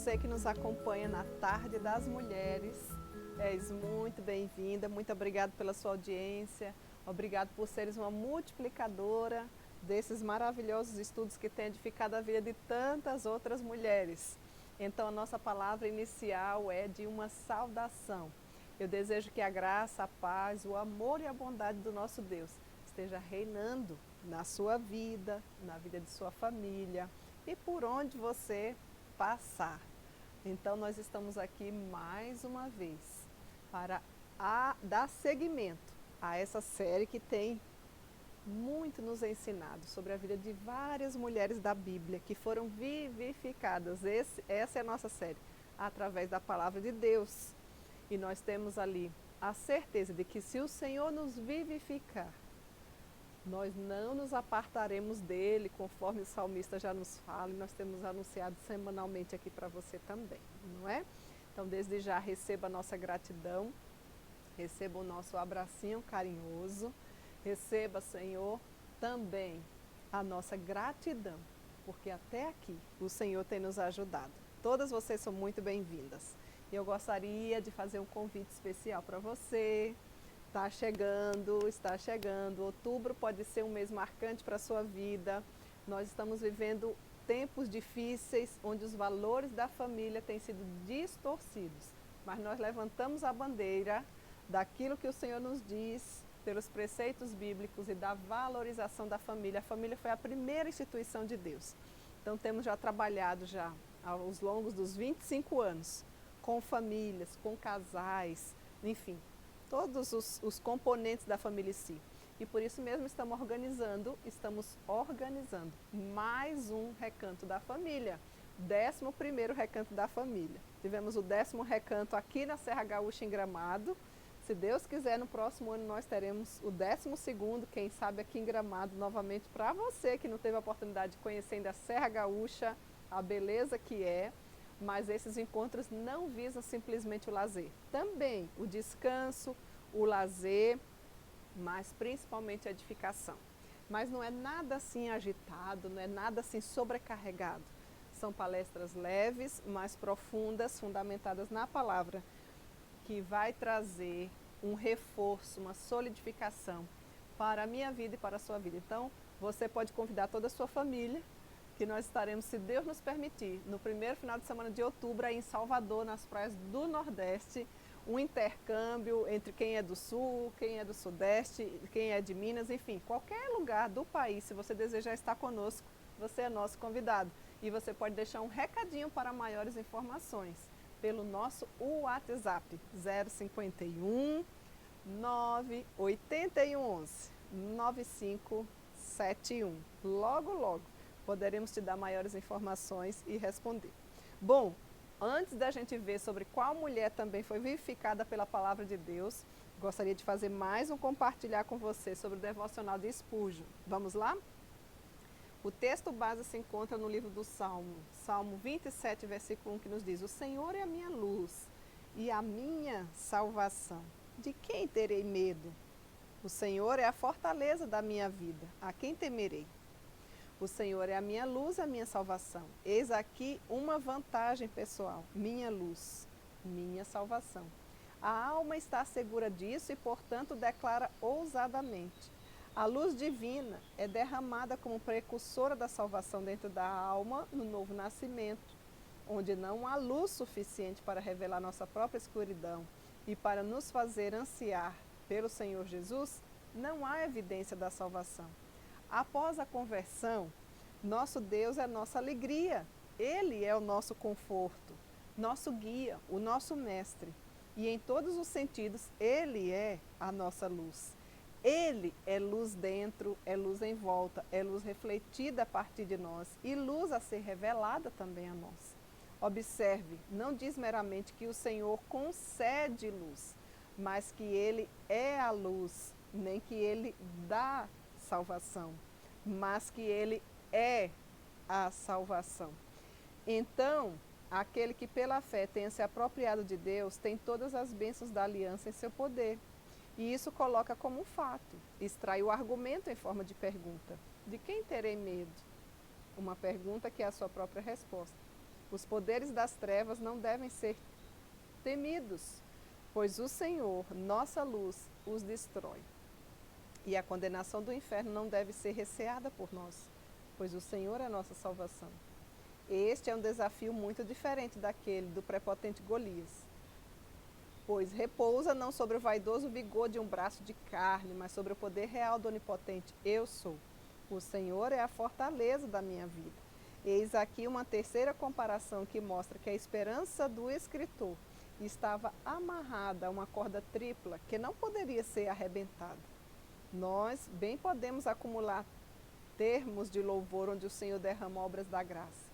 você que nos acompanha na Tarde das Mulheres. És muito bem-vinda, muito obrigada pela sua audiência, obrigado por seres uma multiplicadora desses maravilhosos estudos que têm edificado a vida de tantas outras mulheres. Então a nossa palavra inicial é de uma saudação. Eu desejo que a graça, a paz, o amor e a bondade do nosso Deus esteja reinando na sua vida, na vida de sua família e por onde você passar. Então nós estamos aqui mais uma vez para dar seguimento a essa série que tem muito nos ensinado sobre a vida de várias mulheres da Bíblia que foram vivificadas. Essa é a nossa série, através da palavra de Deus. E nós temos ali a certeza de que se o Senhor nos vivificar, nós não nos apartaremos dele, conforme o salmista já nos fala, e nós temos anunciado semanalmente aqui para você também, não é? Então, desde já, receba a nossa gratidão, receba o nosso abracinho carinhoso, receba, Senhor, também a nossa gratidão, porque até aqui o Senhor tem nos ajudado. Todas vocês são muito bem-vindas. E eu gostaria de fazer um convite especial para você. Está chegando. Outubro pode ser um mês marcante para a sua vida. Nós estamos vivendo tempos difíceis, onde os valores da família têm sido distorcidos. Mas nós levantamos a bandeira daquilo que o Senhor nos diz, pelos preceitos bíblicos e da valorização da família. A família foi a primeira instituição de Deus. Então temos já trabalhado já aos longos dos 25 anos, com famílias, com casais, enfim, todos os componentes da família em si. E por isso mesmo estamos organizando mais um Recanto da Família, 11º Recanto da Família. Tivemos o 10º Recanto aqui na Serra Gaúcha, em Gramado. Se Deus quiser, no próximo ano nós teremos o 12º, quem sabe aqui em Gramado, novamente, para você que não teve a oportunidade de conhecer ainda a Serra Gaúcha, a beleza que é. Mas esses encontros não visam simplesmente o lazer. Também o descanso, o lazer, mas principalmente a edificação. Mas não é nada assim agitado, não é nada assim sobrecarregado. São palestras leves, mas profundas, fundamentadas na palavra, que vai trazer um reforço, uma solidificação para a minha vida e para a sua vida. Então, você pode convidar toda a sua família, que nós estaremos, se Deus nos permitir, no primeiro final de semana de outubro, aí em Salvador, nas praias do Nordeste, um intercâmbio entre quem é do Sul, quem é do Sudeste, quem é de Minas, enfim, qualquer lugar do país, se você desejar estar conosco, você é nosso convidado. E você pode deixar um recadinho para maiores informações pelo nosso WhatsApp, 051 98111 9571. Logo poderemos te dar maiores informações e responder. Bom, antes da gente ver sobre qual mulher também foi vivificada pela palavra de Deus, gostaria de fazer mais um compartilhar com você sobre o devocional de Spurgeon. Vamos lá? O texto base se encontra no livro do Salmo 27, versículo 1, que nos diz: O Senhor é a minha luz e a minha salvação. De quem terei medo? O Senhor é a fortaleza da minha vida. A quem temerei? O Senhor é a minha luz e a minha salvação. Eis aqui uma vantagem pessoal: minha luz, minha salvação. A alma está segura disso e, portanto, declara ousadamente: a luz divina é derramada como precursora da salvação dentro da alma no novo nascimento, onde não há luz suficiente para revelar nossa própria escuridão e para nos fazer ansiar pelo Senhor Jesus, não há evidência da salvação. Após a conversão, nosso Deus é nossa alegria, Ele é o nosso conforto, nosso guia, o nosso mestre. E em todos os sentidos, Ele é a nossa luz. Ele é luz dentro, é luz em volta, é luz refletida a partir de nós e luz a ser revelada também a nós. Observe, não diz meramente que o Senhor concede luz, mas que Ele é a luz, nem que Ele dá salvação, mas que Ele é a salvação. Então, aquele que pela fé tenha se apropriado de Deus tem todas as bênçãos da aliança em seu poder. E isso coloca como um fato, extrai o argumento em forma de pergunta. De quem terei medo? Uma pergunta que é a sua própria resposta. Os poderes das trevas não devem ser temidos, pois o Senhor, nossa luz, os destrói. E a condenação do inferno não deve ser receada por nós, pois o Senhor é a nossa salvação. Este é um desafio muito diferente daquele do prepotente Golias, pois repousa não sobre o vaidoso vigor de um braço de carne, mas sobre o poder real do onipotente. Eu sou. O Senhor é a fortaleza da minha vida. Eis aqui uma terceira comparação que mostra que a esperança do escritor estava amarrada a uma corda tripla que não poderia ser arrebentada. Nós bem podemos acumular termos de louvor onde o Senhor derrama obras da graça.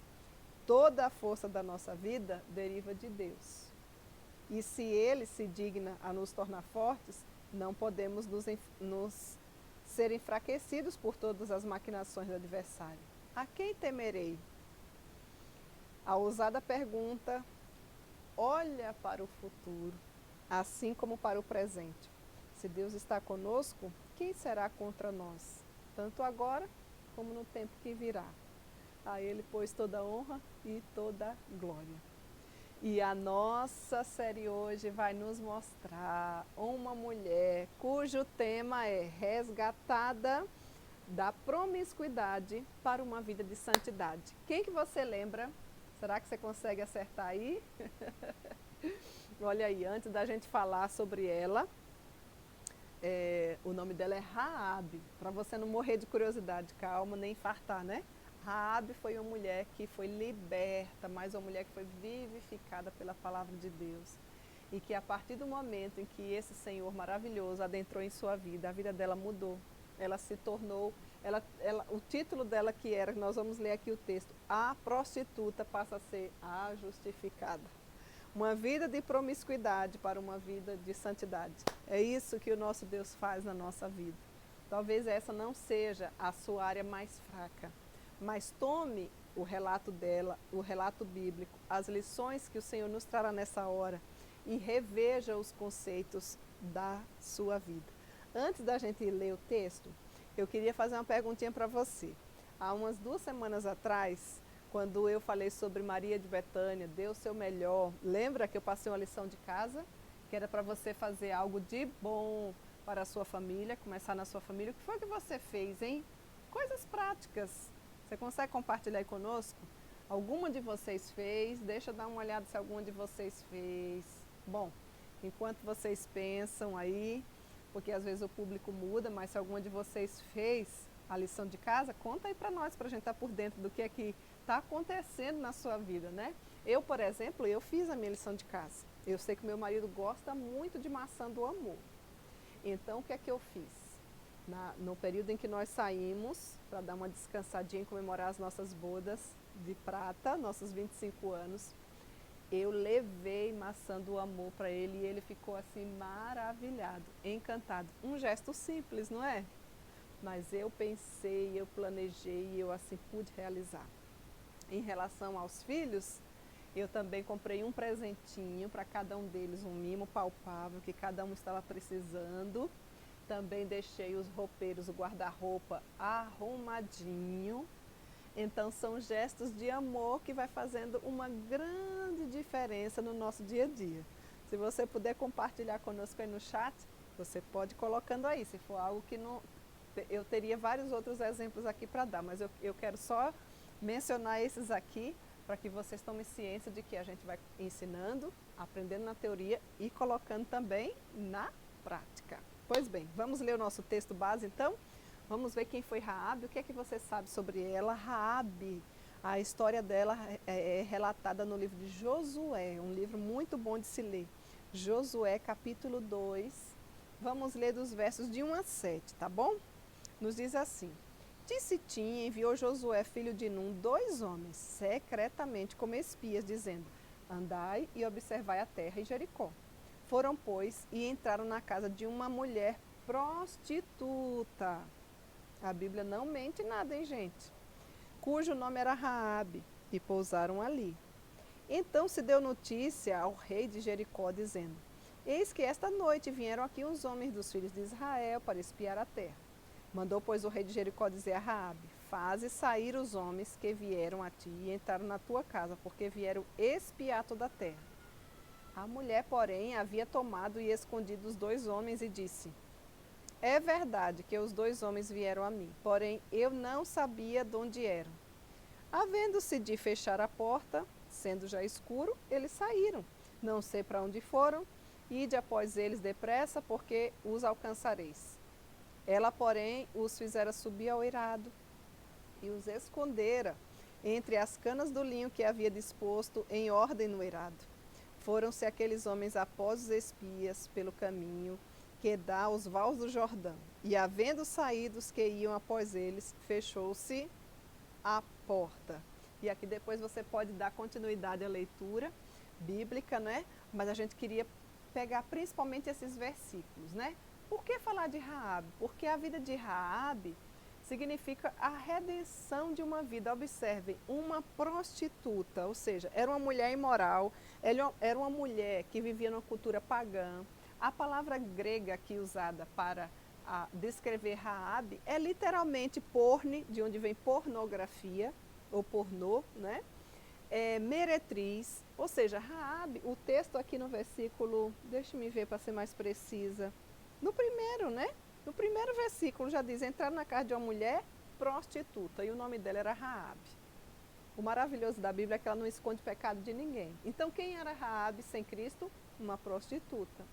Toda a força da nossa vida deriva de Deus. E se Ele se digna a nos tornar fortes, não podemos nos ser enfraquecidos por todas as maquinações do adversário. A quem temerei? A ousada pergunta olha para o futuro, assim como para o presente. Se Deus está conosco, quem será contra nós? Tanto agora como no tempo que virá. A Ele, pois, toda honra e toda glória. E a nossa série hoje vai nos mostrar uma mulher cujo tema é resgatada da promiscuidade para uma vida de santidade. Quem que você lembra? Será que você consegue acertar aí? Olha aí, antes da gente falar sobre ela, o nome dela é Raabe, para você não morrer de curiosidade, calma, nem infartar, né? Raabe foi uma mulher que foi liberta, mas uma mulher que foi vivificada pela palavra de Deus. E que a partir do momento em que esse Senhor maravilhoso adentrou em sua vida, a vida dela mudou. Ela se tornou, o título dela que era, nós vamos ler aqui o texto, a prostituta passa a ser a justificada. Uma vida de promiscuidade para uma vida de santidade. É isso que o nosso Deus faz na nossa vida. Talvez essa não seja a sua área mais fraca, mas tome o relato dela, o relato bíblico, as lições que o Senhor nos trará nessa hora e reveja os conceitos da sua vida. Antes da gente ler o texto, eu queria fazer uma perguntinha para você. Há umas 2 semanas atrás, quando eu falei sobre Maria de Betânia, dê o seu melhor, lembra que eu passei uma lição de casa? Que era para você fazer algo de bom para a sua família, começar na sua família. O que foi que você fez, hein? Coisas práticas. Você consegue compartilhar aí conosco? Alguma de vocês fez? Deixa eu dar uma olhada se alguma de vocês fez. Bom, enquanto vocês pensam aí, porque às vezes o público muda, mas se alguma de vocês fez a lição de casa, conta aí para nós, para a gente estar por dentro do que é que está acontecendo na sua vida, né? Eu, por exemplo, eu fiz a minha lição de casa. Eu sei que meu marido gosta muito de maçã do amor. Então, o que é que eu fiz? No período em que nós saímos para dar uma descansadinha e comemorar as nossas bodas de prata, nossos 25 anos, eu levei maçã do amor para ele e ele ficou assim maravilhado, encantado. Um gesto simples, não é? Mas eu pensei, eu planejei e eu assim pude realizar. Em relação aos filhos, eu também comprei um presentinho para cada um deles, um mimo palpável que cada um estava precisando. Também deixei os roupeiros, o guarda-roupa arrumadinho. Então são gestos de amor que vai fazendo uma grande diferença no nosso dia a dia. Se você puder compartilhar conosco aí no chat, você pode ir colocando aí, se for algo que não... Eu teria vários outros exemplos aqui para dar, mas eu quero só mencionar esses aqui para que vocês tomem ciência de que a gente vai ensinando, aprendendo na teoria e colocando também na prática. Pois bem, vamos ler o nosso texto base então? Vamos ver quem foi Raabe, o que é que você sabe sobre ela. Raabe, a história dela é relatada no livro de Josué, um livro muito bom de se ler. Josué, capítulo 2, vamos ler dos versos de 1 a 7, tá bom? Nos diz assim: De Sitim enviou Josué, filho de Num, 2 homens, secretamente como espias, dizendo: Andai e observai a terra e Jericó. Foram, pois, e entraram na casa de uma mulher prostituta. A Bíblia não mente nada, hein, gente? Cujo nome era Raabe, e pousaram ali. Então se deu notícia ao rei de Jericó, dizendo: Eis que esta noite vieram aqui uns homens dos filhos de Israel para espiar a terra. Mandou, pois, o rei de Jericó dizer a Raabe: faze sair os homens que vieram a ti e entraram na tua casa, porque vieram espiar toda a terra. A mulher, porém, havia tomado e escondido os 2 homens e disse: é verdade que os 2 homens vieram a mim, porém eu não sabia de onde eram. Havendo-se de fechar a porta, sendo já escuro, eles saíram. Não sei para onde foram, ide após eles depressa, porque os alcançareis. Ela, porém, os fizera subir ao eirado e os escondera entre as canas do linho que havia disposto em ordem no eirado. Foram-se aqueles homens após os espias pelo caminho que dá aos vales do Jordão. E havendo saído os que iam após eles, fechou-se a porta. E aqui depois você pode dar continuidade à leitura bíblica, né? Mas a gente queria pegar principalmente esses versículos, né? Por que falar de Raabe? Porque a vida de Raabe significa a redenção de uma vida. Observem, uma prostituta, ou seja, era uma mulher imoral, era uma mulher que vivia numa cultura pagã. A palavra grega aqui usada para descrever Raabe é literalmente porne, de onde vem pornografia, ou pornô, né? Meretriz, ou seja, Raabe, o texto aqui no versículo, deixa-me ver para ser mais precisa, no primeiro, né? No primeiro versículo já diz, entrar na casa de uma mulher prostituta, e o nome dela era Raabe. O maravilhoso da Bíblia é que ela não esconde pecado de ninguém. Então quem era Raabe sem Cristo? Uma prostituta.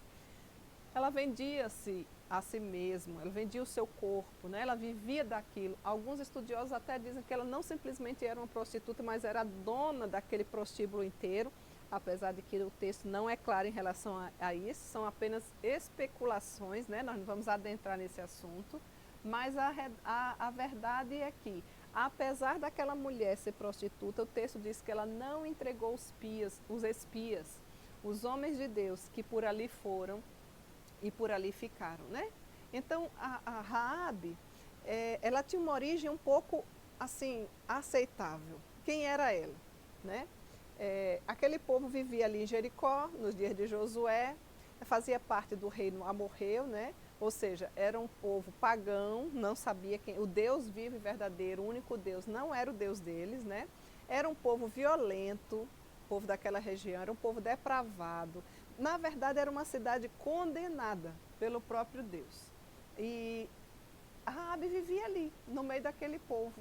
Ela vendia-se a si mesma, ela vendia o seu corpo, né? Ela vivia daquilo. Alguns estudiosos até dizem que ela não simplesmente era uma prostituta, mas era a dona daquele prostíbulo inteiro, apesar de que o texto não é claro em relação a isso, são apenas especulações, né? Nós não vamos adentrar nesse assunto, mas a verdade é que, apesar daquela mulher ser prostituta, o texto diz que ela não entregou os espias, os homens de Deus que por ali foram, e por ali ficaram, né? Então, a Raabe, ela tinha uma origem um pouco, assim, aceitável. Quem era ela, né? Aquele povo vivia ali em Jericó, nos dias de Josué, fazia parte do reino amorreu, né? Ou seja, era um povo pagão, não sabia quem, o Deus vivo e verdadeiro, o único Deus, não era o Deus deles, né? Era um povo violento, o povo daquela região, era um povo depravado. Na verdade, era uma cidade condenada pelo próprio Deus. E Raabe vivia ali, no meio daquele povo.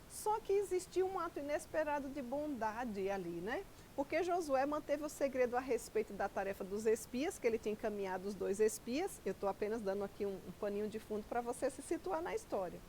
Só que existia um ato inesperado de bondade ali, né? Porque Josué manteve o segredo a respeito da tarefa dos espias, que ele tinha encaminhado os 2 espias. Eu estou apenas dando aqui um paninho de fundo para você se situar na história.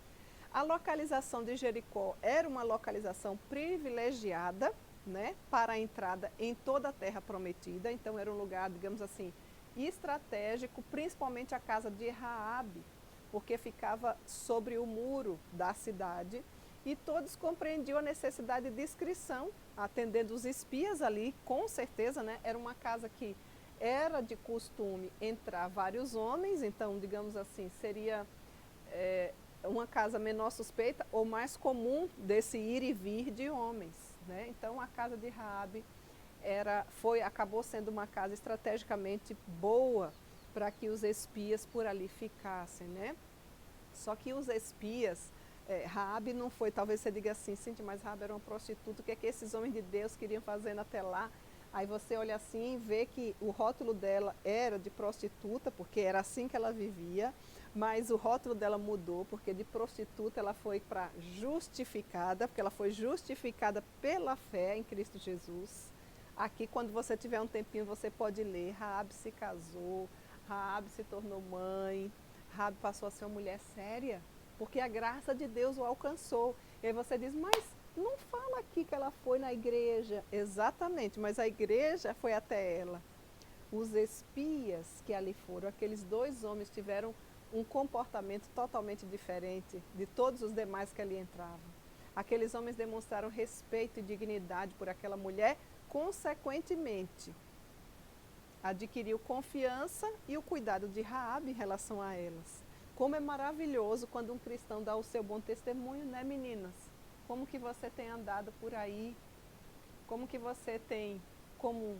A localização de Jericó era uma localização privilegiada, né, para a entrada em toda a terra prometida. Então era um lugar, digamos assim, estratégico, principalmente a casa de Raabe, porque ficava sobre o muro da cidade e todos compreendiam a necessidade de discrição, atendendo os espias ali, com certeza, né, era uma casa que era de costume entrar vários homens, então, digamos assim, seria uma casa menor suspeita ou mais comum desse ir e vir de homens, né? Então a casa de Raabe acabou sendo uma casa estrategicamente boa para que os espias por ali ficassem, né? Só que os espias, Raabe não foi, talvez você diga assim, Cíntia, mas Raabe era uma prostituta, o que é que esses homens de Deus queriam fazendo até lá? Aí você olha assim e vê que o rótulo dela era de prostituta, porque era assim que ela vivia, mas o rótulo dela mudou, porque de prostituta ela foi para justificada, porque ela foi justificada pela fé em Cristo Jesus. Aqui, quando você tiver um tempinho, você pode ler, Raabe se casou, Raabe se tornou mãe, Raabe passou a ser uma mulher séria, porque a graça de Deus o alcançou. E aí você diz, mas não fala aqui que ela foi na igreja. Exatamente, mas a igreja foi até ela. Os espias que ali foram, aqueles 2 homens tiveram um comportamento totalmente diferente de todos os demais que ali entravam. Aqueles homens demonstraram respeito e dignidade por aquela mulher, consequentemente, adquiriu confiança e o cuidado de Raabe em relação a elas. Como é maravilhoso quando um cristão dá o seu bom testemunho, né, meninas? Como que você tem andado por aí? Como que você tem, como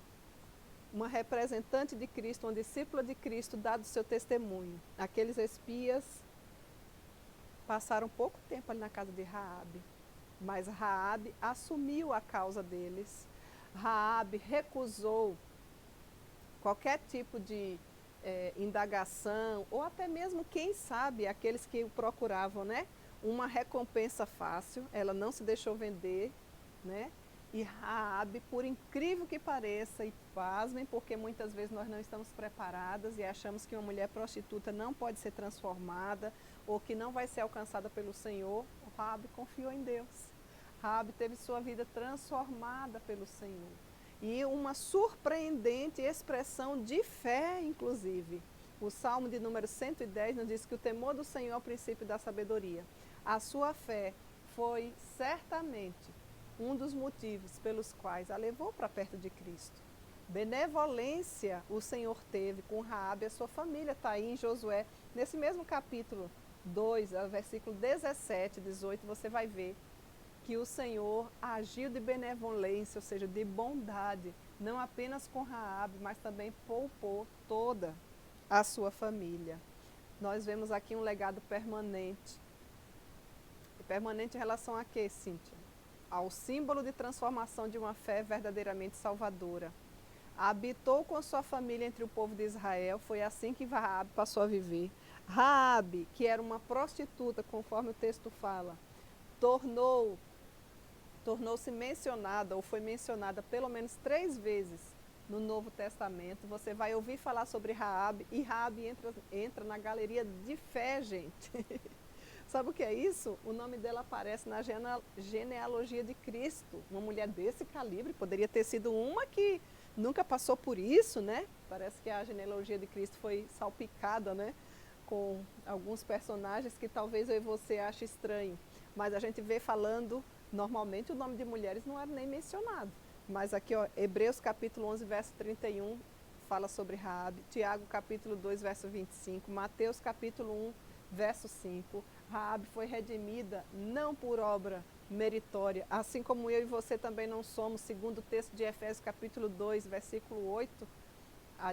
uma representante de Cristo, uma discípula de Cristo, dado o seu testemunho? Aqueles espias passaram pouco tempo ali na casa de Raabe, mas Raabe assumiu a causa deles. Raabe recusou qualquer tipo de indagação, ou até mesmo, quem sabe, aqueles que o procuravam, né? Uma recompensa fácil. Ela não se deixou vender, né? E Raabe, por incrível que pareça, e pasmem, porque muitas vezes nós não estamos preparadas e achamos que uma mulher prostituta não pode ser transformada ou que não vai ser alcançada pelo Senhor, Raabe confiou em Deus. Raabe teve sua vida transformada pelo Senhor. E uma surpreendente expressão de fé, inclusive. O Salmo de número 110 nos diz que o temor do Senhor é o princípio da sabedoria. A sua fé foi certamente um dos motivos pelos quais a levou para perto de Cristo. Benevolência o Senhor teve com Raabe e a sua família. Está aí em Josué, nesse mesmo capítulo 2, versículo 17, 18, você vai ver que o Senhor agiu de benevolência, ou seja, de bondade, não apenas com Raabe, mas também poupou toda a sua família. Nós vemos aqui um legado permanente. E permanente em relação a quê, Cíntia? Ao símbolo de transformação de uma fé verdadeiramente salvadora. Habitou com sua família entre o povo de Israel, foi assim que Raabe passou a viver. Raabe, que era uma prostituta, conforme o texto fala, tornou-se mencionada, ou foi mencionada pelo menos 3 vezes no Novo Testamento. Você vai ouvir falar sobre Raabe, e Raabe entra na galeria de fé, gente. Sabe o que é isso? O nome dela aparece na genealogia de Cristo. Uma mulher desse calibre, poderia ter sido uma que nunca passou por isso, né? Parece que a genealogia de Cristo foi salpicada, né? Com alguns personagens que talvez eu e você ache estranho. Mas a gente vê falando, normalmente o nome de mulheres não era nem mencionado. Mas aqui, ó, Hebreus capítulo 11, verso 31, fala sobre Raabe. Tiago capítulo 2, verso 25. Mateus capítulo 1, verso 5. Raabe foi redimida não por obra meritória, assim como eu e você também não somos, segundo o texto de Efésios capítulo 2, versículo 8,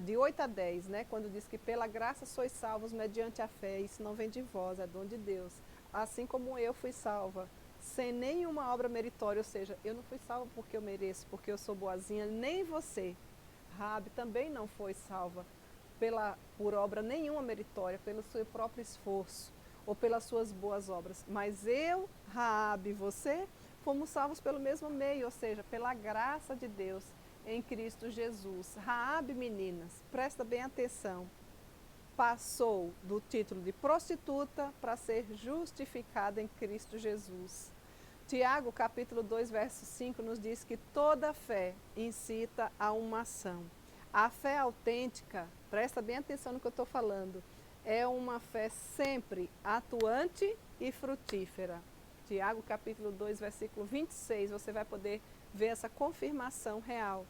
de 8 a 10, né? Quando diz que pela graça sois salvos mediante a fé, isso não vem de vós, é dom de Deus. Assim como eu fui salva, sem nenhuma obra meritória, ou seja, eu não fui salva porque eu mereço, porque eu sou boazinha, nem você. Raabe também não foi salva por obra nenhuma meritória, pelo seu próprio esforço ou pelas suas boas obras. Mas eu, Raabe e você, fomos salvos pelo mesmo meio, ou seja, pela graça de Deus em Cristo Jesus. Raabe, meninas, presta bem atenção, passou do título de prostituta para ser justificada em Cristo Jesus. Tiago, capítulo 2, verso 5, nos diz que toda fé incita a uma ação. A fé autêntica, presta bem atenção no que eu estou falando, é uma fé sempre atuante e frutífera. Tiago, capítulo 2, versículo 26, você vai poder ver essa confirmação real.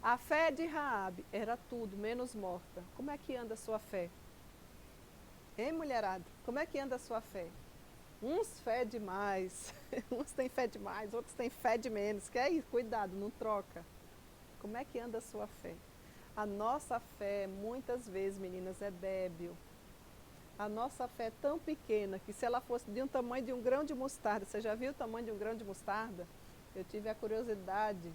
A fé de Raabe era tudo menos morta. Como é que anda a sua fé? Hein, mulherada? Como é que anda a sua fé? Uns fé demais, uns têm fé demais, outros têm fé de menos. Que é isso? Cuidado, não troca. Como é que anda a sua fé? A nossa fé, muitas vezes, meninas, é débil. A nossa fé é tão pequena que se ela fosse de um tamanho de um grão de mostarda, você já viu o tamanho de um grão de mostarda? Eu tive a curiosidade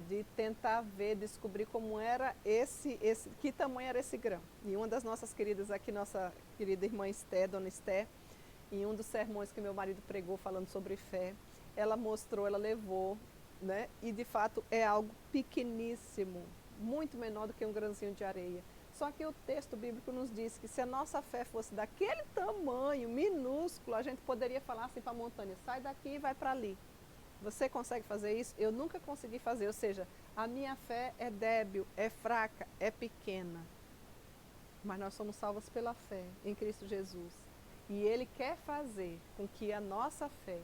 de tentar descobrir como era que tamanho era esse grão. E uma das nossas queridas aqui, nossa querida irmã Esté, dona Esté, em um dos sermões que meu marido pregou falando sobre fé, ela mostrou, ela levou, né? E de fato é algo pequeníssimo, muito menor do que um grãozinho de areia. Só que o texto bíblico nos diz que se a nossa fé fosse daquele tamanho, minúsculo, a gente poderia falar assim para a montanha, sai daqui e vai para ali. Você consegue fazer isso? Eu nunca consegui fazer, ou seja, a minha fé é débil, é fraca, é pequena. Mas nós somos salvos pela fé em Cristo Jesus. E Ele quer fazer com que a nossa fé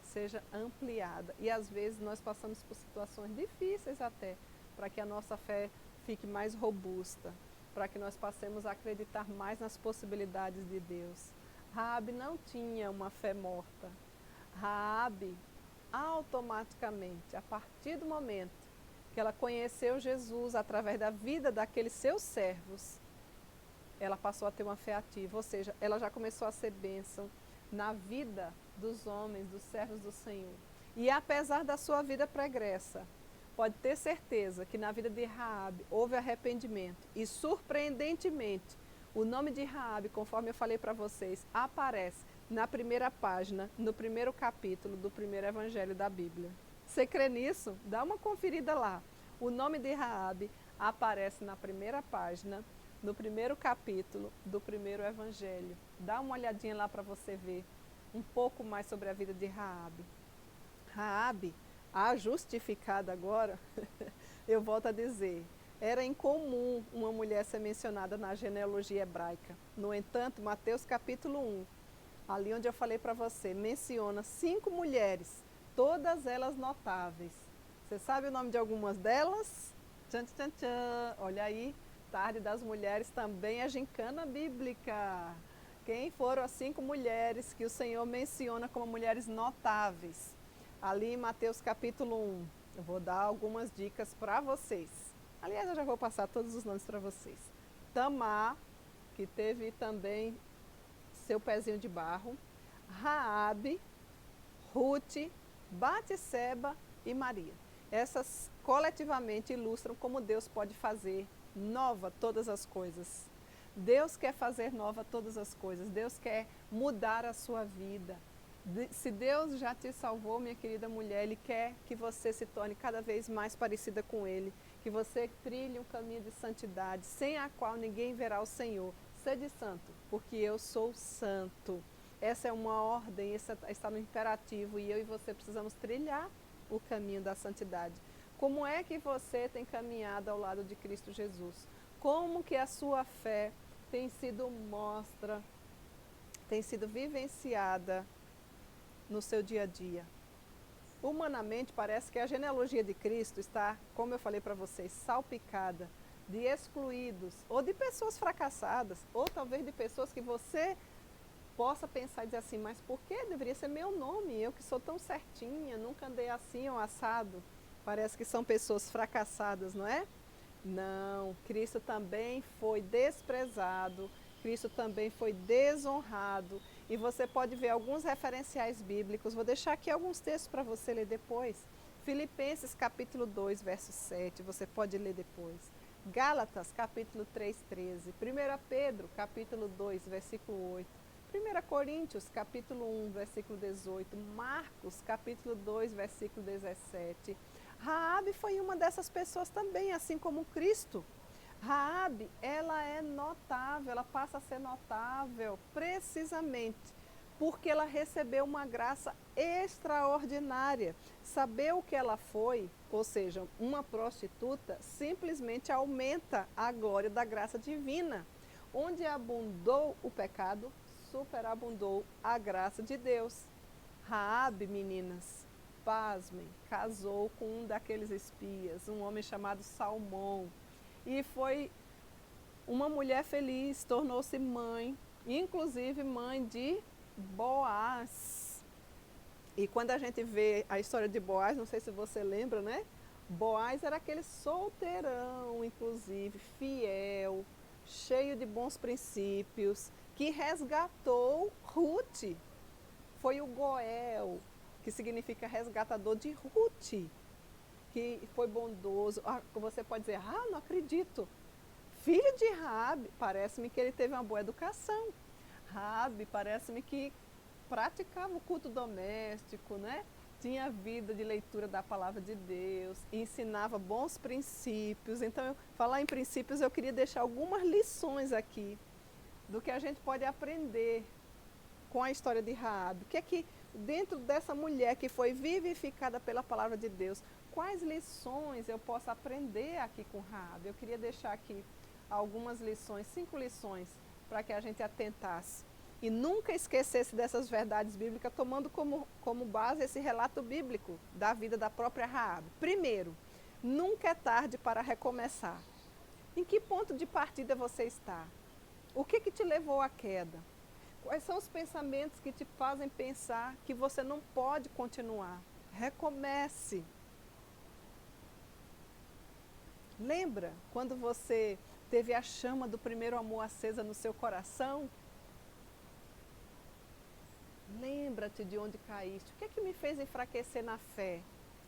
seja ampliada. E às vezes nós passamos por situações difíceis até, para que a nossa fé fique mais robusta, para que nós passemos a acreditar mais nas possibilidades de Deus. Raabe não tinha uma fé morta. Raabe, automaticamente, a partir do momento que ela conheceu Jesus através da vida daqueles seus servos, ela passou a ter uma fé ativa, ou seja, ela já começou a ser bênção na vida dos homens, dos servos do Senhor. E apesar da sua vida pregressa, pode ter certeza que na vida de Raabe houve arrependimento. E surpreendentemente, o nome de Raabe, conforme eu falei para vocês, aparece na primeira página, no primeiro capítulo do primeiro evangelho da Bíblia. Você crê nisso? Dá uma conferida lá. O nome de Raabe aparece na primeira página, no primeiro capítulo do primeiro evangelho. Dá uma olhadinha lá para você ver um pouco mais sobre a vida de Raabe. Raabe, a justificada agora, eu volto a dizer, era incomum uma mulher ser mencionada na genealogia hebraica. No entanto, Mateus capítulo 1, ali onde eu falei para você, menciona 5 mulheres, todas elas notáveis. Você sabe o nome de algumas delas? Tchan, tchan, tchan. Olha aí, Tarde das Mulheres também é gincana bíblica. Quem foram as 5 mulheres que o Senhor menciona como mulheres notáveis? Ali em Mateus capítulo 1, eu vou dar algumas dicas para vocês. Aliás, eu já vou passar todos os nomes para vocês. Tamar, que teve também seu pezinho de barro. Raabe, Ruth, Batseba e Maria. Essas coletivamente ilustram como Deus pode fazer nova todas as coisas. Deus quer fazer nova todas as coisas. Deus quer mudar a sua vida. Se Deus já te salvou, minha querida mulher, Ele quer que você se torne cada vez mais parecida com Ele, que você trilhe um caminho de santidade, sem a qual ninguém verá o Senhor. Sede santo, porque eu sou santo. Essa é uma ordem, essa está no imperativo, e eu e você precisamos trilhar o caminho da santidade. Como é que você tem caminhado ao lado de Cristo Jesus? Como que a sua fé tem sido mostra, tem sido vivenciada no seu dia a dia? Humanamente, parece que a genealogia de Cristo está, como eu falei para vocês, salpicada de excluídos, ou de pessoas fracassadas, ou talvez de pessoas que você possa pensar e dizer assim, mas por que deveria ser meu nome? Eu que sou tão certinha, nunca andei assim ou assado. Parece que são pessoas fracassadas, não é? Não, Cristo também foi desprezado, Cristo também foi desonrado. E você pode ver alguns referenciais bíblicos, vou deixar aqui alguns textos para você ler depois. Filipenses capítulo 2, verso 7, você pode ler depois. Gálatas capítulo 3, 13. 1 Pedro capítulo 2, versículo 8. 1 Coríntios capítulo 1, versículo 18. Marcos capítulo 2, versículo 17. Raabe foi uma dessas pessoas também, assim como Cristo. Raabe, ela é notável, ela passa a ser notável precisamente porque ela recebeu uma graça extraordinária. Saber o que ela foi, ou seja, uma prostituta, simplesmente aumenta a glória da graça divina. Onde abundou o pecado, superabundou a graça de Deus. Raabe, meninas, pasmem, casou com um daqueles espias, um homem chamado Salmão. E foi uma mulher feliz, tornou-se mãe, inclusive mãe de Boaz. E quando a gente vê a história de Boaz, não sei se você lembra, né? Boaz era aquele solteirão, inclusive, fiel, cheio de bons princípios, que resgatou Ruth. Foi o Goel, que significa resgatador de Ruth, que foi bondoso. Você pode dizer, não acredito. Filho de Raabe, parece-me que ele teve uma boa educação. Raabe, parece-me que praticava o culto doméstico, né? Tinha vida de leitura da palavra de Deus, ensinava bons princípios. Então, falar em princípios, eu queria deixar algumas lições aqui do que a gente pode aprender com a história de Raabe. O que é que, dentro dessa mulher que foi vivificada pela palavra de Deus, quais lições eu posso aprender aqui com Raabe? Eu queria deixar aqui algumas lições, 5 lições, para que a gente atentasse. E nunca esquecesse dessas verdades bíblicas, tomando como base esse relato bíblico da vida da própria Raabe. Primeiro, nunca é tarde para recomeçar. Em que ponto de partida você está? O que te levou à queda? Quais são os pensamentos que te fazem pensar que você não pode continuar? Recomece. Lembra quando você Teve a chama do primeiro amor acesa no seu coração? Lembra-te de onde caíste. O que é que me fez enfraquecer na fé?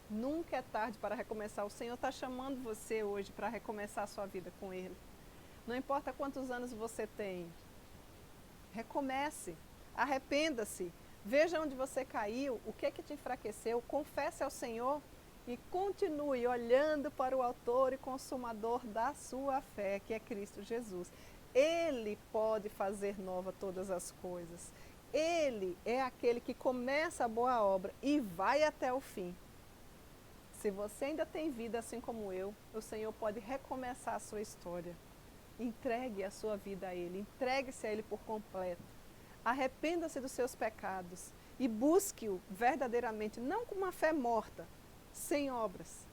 Nunca é tarde para recomeçar. O Senhor está chamando você hoje para recomeçar a sua vida com Ele. Não importa quantos anos você tem. Recomece. Arrependa-se. Veja onde você caiu. O que é que te enfraqueceu. Confesse ao Senhor e continue olhando para o autor e consumador da sua fé, que é Cristo Jesus. Ele pode fazer nova todas as coisas. Ele é aquele que começa a boa obra e vai até o fim. Se você ainda tem vida assim como eu, o Senhor pode recomeçar a sua história. Entregue a sua vida a Ele, entregue-se a Ele por completo. Arrependa-se dos seus pecados e busque-o verdadeiramente, não com uma fé morta, sem obras,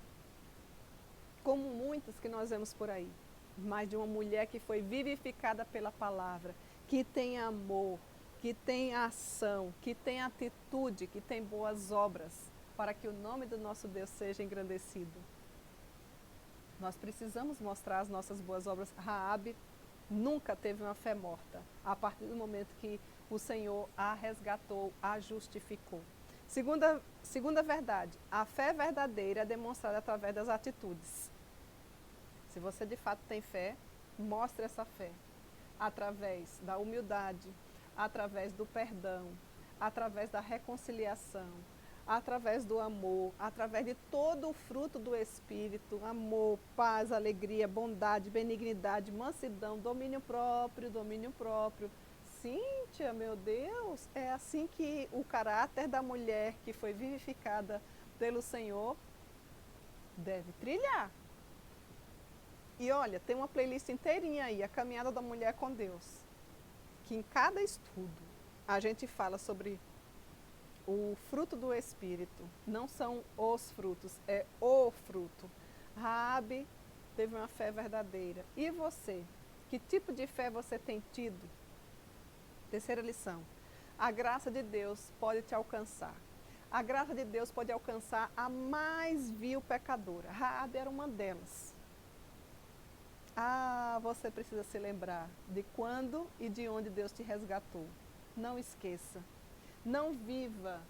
como muitas que nós vemos por aí, mas de uma mulher que foi vivificada pela palavra, que tem amor, que tem ação, que tem atitude, que tem boas obras, para que o nome do nosso Deus seja engrandecido. Nós precisamos mostrar as nossas boas obras. Raabe nunca teve uma fé morta, a partir do momento que o Senhor a resgatou, a justificou. Segunda verdade, a fé verdadeira é demonstrada através das atitudes. Se você de fato tem fé, mostre essa fé através da humildade, através do perdão, através da reconciliação, através do amor, através de todo o fruto do Espírito, amor, paz, alegria, bondade, benignidade, mansidão, domínio próprio. Cíntia, meu Deus, é assim que o caráter da mulher que foi vivificada pelo Senhor deve trilhar. E olha, tem uma playlist inteirinha aí, a caminhada da mulher com Deus, que em cada estudo a gente fala sobre o fruto do Espírito. Não são os frutos, é o fruto. Raabe teve uma fé verdadeira. E você? Que tipo de fé você tem tido? Terceira lição. A graça de Deus pode te alcançar. A graça de Deus pode alcançar a mais vil pecadora. Raabe era uma delas. Você precisa se lembrar de quando e de onde Deus te resgatou. Não esqueça. Não viva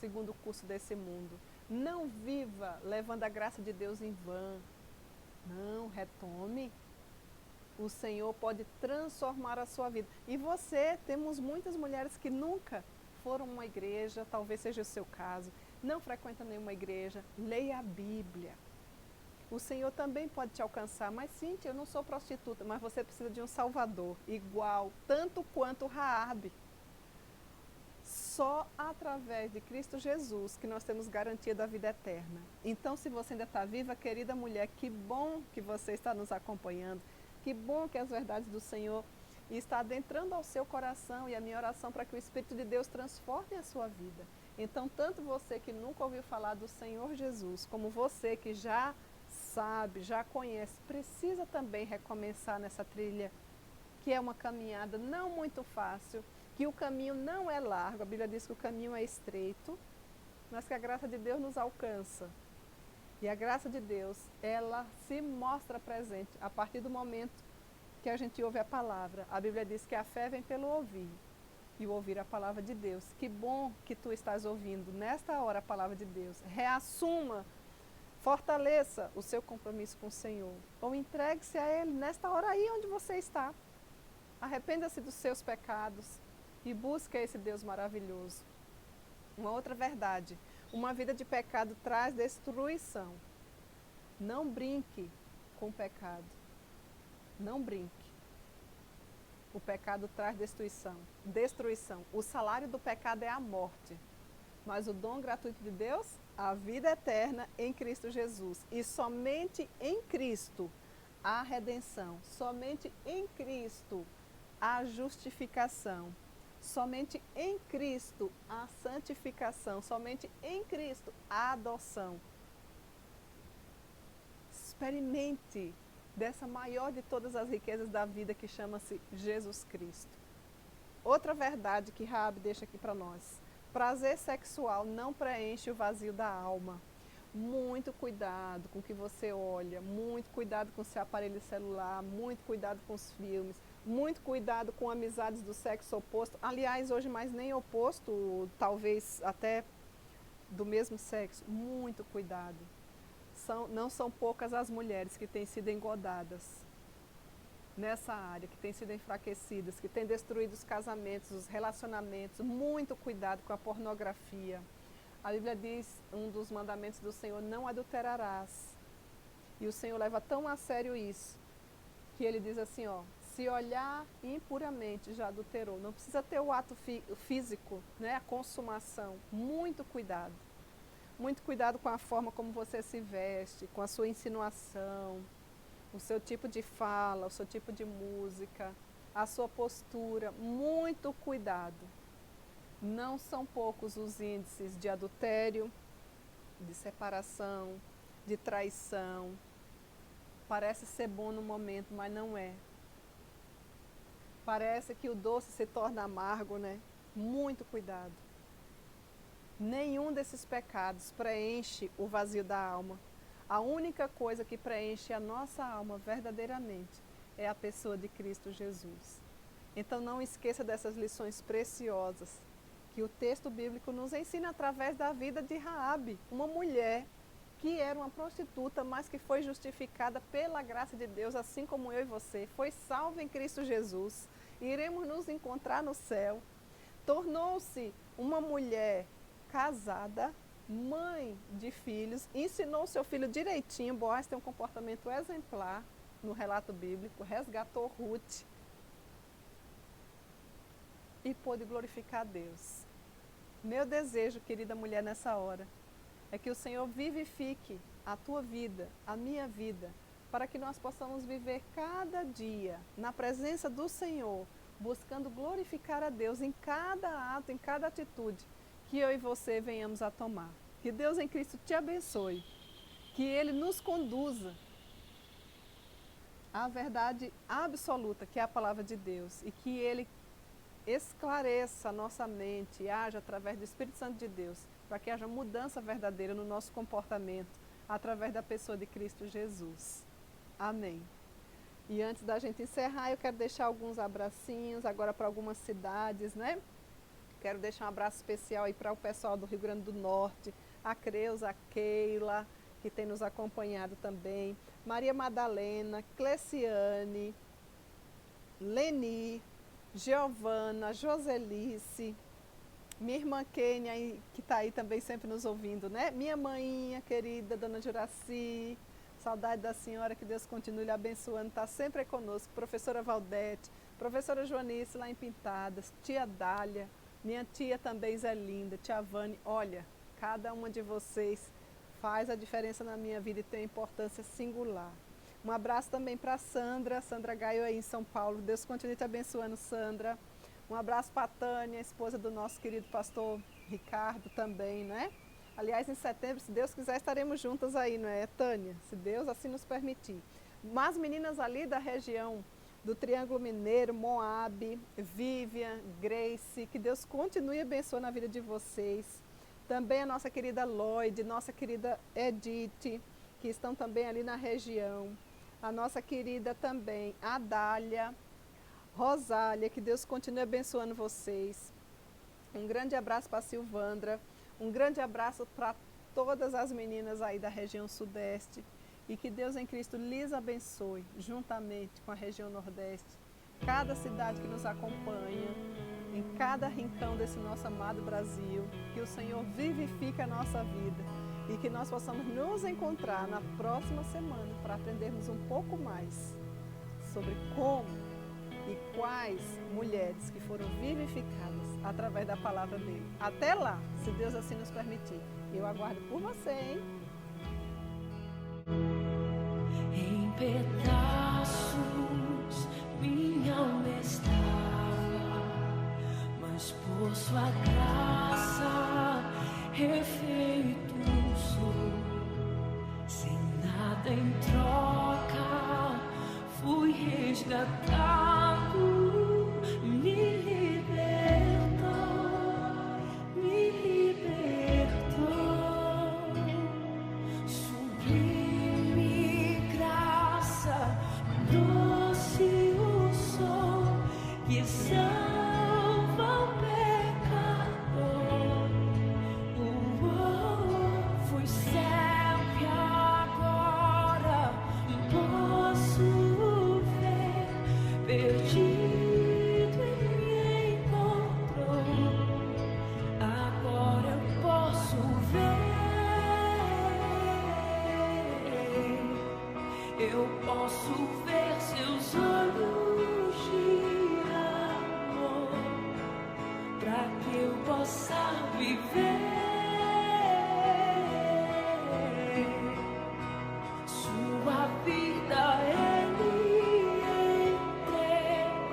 segundo o curso desse mundo. Não viva levando a graça de Deus em vão. Não, retome. O Senhor pode transformar a sua vida. E você, temos muitas mulheres que nunca foram a uma igreja, talvez seja o seu caso, não frequentam nenhuma igreja, leia a Bíblia. O Senhor também pode te alcançar. Mas Cíntia, eu não sou prostituta, mas você precisa de um Salvador, igual, tanto quanto Raabe. Só através de Cristo Jesus que nós temos garantia da vida eterna. Então, se você ainda está viva, querida mulher, que bom que você está nos acompanhando. Que bom que as verdades do Senhor estão adentrando ao seu coração, e a minha oração para que o Espírito de Deus transforme a sua vida. Então, tanto você que nunca ouviu falar do Senhor Jesus, como você que já sabe, já conhece, precisa também recomeçar nessa trilha, que é uma caminhada não muito fácil, que o caminho não é largo, a Bíblia diz que o caminho é estreito, mas que a graça de Deus nos alcança. E a graça de Deus, ela se mostra presente a partir do momento que a gente ouve a palavra. A Bíblia diz que a fé vem pelo ouvir, e o ouvir a palavra de Deus. Que bom que tu estás ouvindo nesta hora a palavra de Deus. Reassuma, fortaleça o seu compromisso com o Senhor, ou entregue-se a Ele nesta hora aí onde você está. Arrependa-se dos seus pecados e busque esse Deus maravilhoso. Uma outra verdade, uma vida de pecado traz destruição. Não brinque com o pecado. Não brinque. O pecado traz destruição. Destruição. O salário do pecado é a morte. Mas o dom gratuito de Deus, a vida eterna em Cristo Jesus. E somente em Cristo a redenção. Somente em Cristo a justificação. Somente em Cristo a santificação. Somente em Cristo a adoção. Experimente dessa maior de todas as riquezas da vida, que chama-se Jesus Cristo. Outra verdade que Raabe deixa aqui para nós. Prazer sexual não preenche o vazio da alma. muito cuidado com o que você olha, muito cuidado com o seu aparelho celular, muito cuidado com os filmes, muito cuidado com amizades do sexo oposto. Aliás, hoje mais nem oposto, talvez até do mesmo sexo. Muito cuidado. Não são poucas as mulheres que têm sido engodadas nessa área, que têm sido enfraquecidas, que têm destruído os casamentos, os relacionamentos. Muito cuidado com a pornografia. A Bíblia diz, um dos mandamentos do Senhor, não adulterarás. E o Senhor leva tão a sério isso, que ele diz assim, ó, se olhar impuramente já adulterou. Não precisa ter o ato físico, né, a consumação. Muito cuidado. Muito cuidado com a forma como você se veste, com a sua insinuação, o seu tipo de fala, o seu tipo de música, a sua postura. Muito cuidado. Não são poucos os índices de adultério, de separação, de traição. Parece ser bom no momento, mas não é. Parece que o doce se torna amargo, né? Muito cuidado. Nenhum desses pecados preenche o vazio da alma. A única coisa que preenche a nossa alma verdadeiramente é a pessoa de Cristo Jesus. Então não esqueça dessas lições preciosas que o texto bíblico nos ensina através da vida de Raabe, uma mulher que era uma prostituta, mas que foi justificada pela graça de Deus, assim como eu e você, foi salva em Cristo Jesus. Iremos nos encontrar no céu. Tornou-se uma mulher casada, mãe de filhos, ensinou seu filho direitinho. Boaz tem um comportamento exemplar no relato bíblico, resgatou Ruth e pôde glorificar a Deus. Meu desejo, querida mulher, nessa hora, é que o Senhor vivifique a tua vida, a minha vida, para que nós possamos viver cada dia na presença do Senhor, buscando glorificar a Deus em cada ato, em cada atitude que eu e você venhamos a tomar. Que Deus em Cristo te abençoe, que Ele nos conduza à verdade absoluta, que é a palavra de Deus, e que Ele esclareça a nossa mente e haja através do Espírito Santo de Deus, para que haja mudança verdadeira no nosso comportamento, através da pessoa de Cristo Jesus. Amém. E antes da gente encerrar, eu quero deixar alguns abracinhos agora para algumas cidades, né? Quero deixar um abraço especial aí para o pessoal do Rio Grande do Norte, a Creuza, a Keila, que tem nos acompanhado também, Maria Madalena, Cleciane, Leni, Giovana, Joselice, minha irmã Kênia, que está aí também sempre nos ouvindo, né? Minha mãinha querida, Dona Juraci, saudade da senhora, que Deus continue lhe abençoando, está sempre conosco. Professora Valdete, professora Joanice lá em Pintadas, tia Dália, minha tia também Zé Linda, tia Vane. Olha, cada uma de vocês faz a diferença na minha vida e tem importância singular. Um abraço também para Sandra Gaio aí em São Paulo. Deus continue te abençoando, Sandra. Um abraço para a Tânia, esposa do nosso querido pastor Ricardo também, né? Aliás, em setembro, se Deus quiser, estaremos juntas aí, não é, Tânia? Se Deus assim nos permitir. Mas meninas ali da região do Triângulo Mineiro, Moab, Vivian, Grace, que Deus continue abençoando a vida de vocês. Também a nossa querida Lloyd, nossa querida Edith, que estão também ali na região. A nossa querida também Adália, Rosália, que Deus continue abençoando vocês. Um grande abraço para a Silvandra, um grande abraço para todas as meninas aí da região sudeste e que Deus em Cristo lhes abençoe, juntamente com a região nordeste, cada cidade que nos acompanha, em cada rincão desse nosso amado Brasil, que o Senhor vivifique a nossa vida e que nós possamos nos encontrar na próxima semana para aprendermos um pouco mais sobre como e quais mulheres que foram vivificadas através da palavra dele. Até lá, se Deus assim nos permitir. Eu aguardo por você, hein? Em pedaços minha alma estava, mas por sua graça refeito sou, sem nada em troca fui resgatado, me libertou, perdido e me encontrou. Agora eu posso ver, eu posso ver seus olhos de amor, para que eu possa viver. Sua vida ele entregou.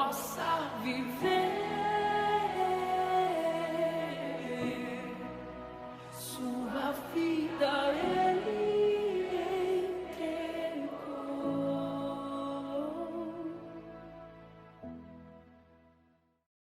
possa viver